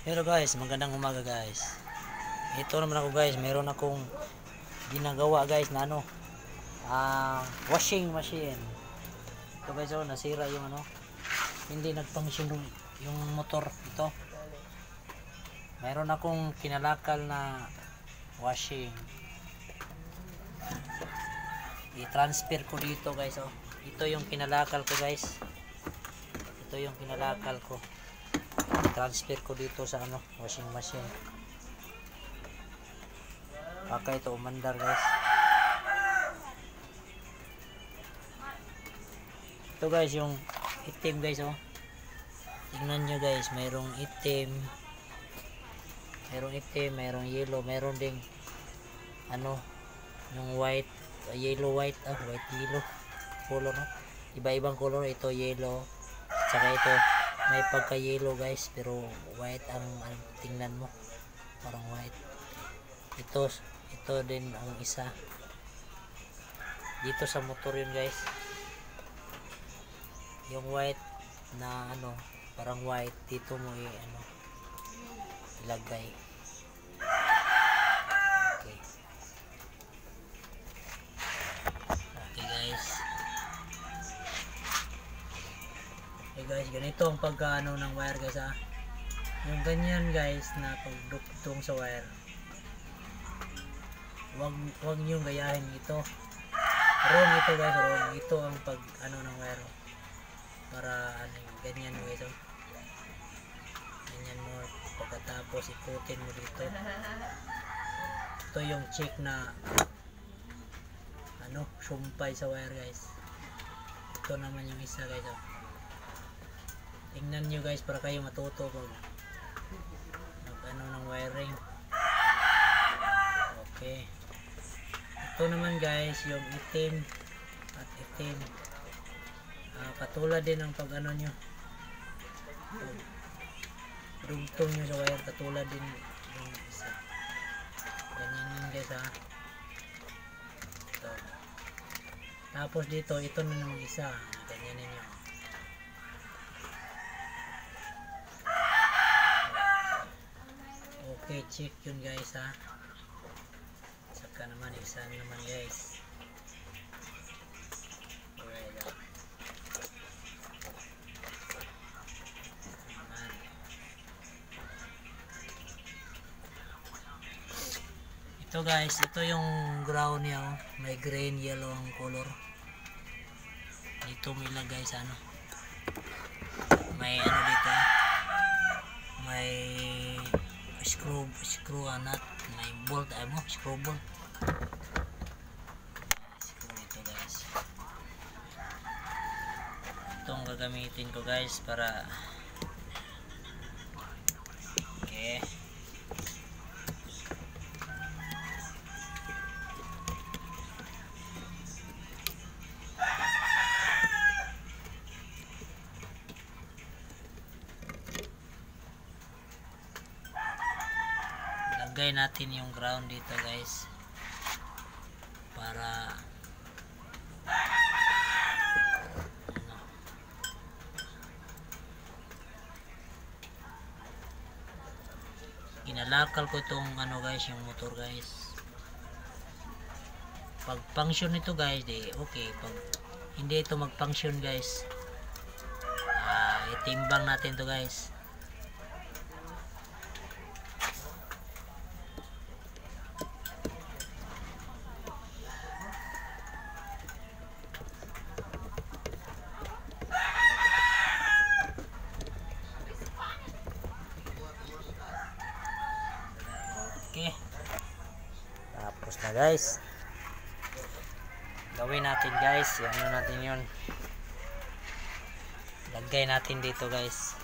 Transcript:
Hello guys, magandang umaga guys. Ito naman ako guys, meron akong ginagawa guys na washing machine. Ito guys, nasira yung hindi nag-function yung motor ito. Meron akong kinalakal na washing. I-transfer ko dito guys, Ito yung kinalakal ko guys. Ito yung kinalakal ko. Transfer ko dito sa washing machine. Baka ito umandar guys. Ito guys yung itim guys, tingnan nyo guys, mayroong itim, mayroong yellow, mayroon ding yung white, yellow white, white yellow color, iba-ibang color. Ito yellow, saka ito may pagka yellow guys, pero white ang tingnan mo, parang white. Ito din ang isa dito sa motor yun guys, yung white na parang white dito mo ilagay. Okay guys. Guys, ganito ang pagkaano ng wire guys, yung ganyan guys na pagduktong sa wire, wag nyo gayahin ito. Wrong ito guys, wrong. Ito ang pag ng wire, para ganyan guys, ganyan mo, pagkatapos ikutin mo dito. Ito yung check na sumpay sa wire guys. Ito naman yung isa guys, tingnan nyo guys para kayo matuto pag ng wiring. Okay, ito naman guys yung itim at itim, katulad din ang pag nyo, rugtong nyo sa wire, katulad din yung isa. Ganyan yun guys, ito. Tapos dito, ito na naman isa, ganyan nyo. Okay, check yun guys, saka naman isa naman guys. Ito guys, ito yung ground niya, may green yellow ang color. Dito mo ilagay sa may dito, may screw nut, may bolt, screw bolt. Screw dito guys. Itong gagamitin ko guys para okay. Lagay natin yung ground dito guys, para ginalakal ko itong guys, yung motor guys. Pag function ito guys, okay. Pag hindi ito mag function guys, itimbang natin to guys. Okay, tapos na guys. Gawin natin guys, natin yun, lagay natin dito guys.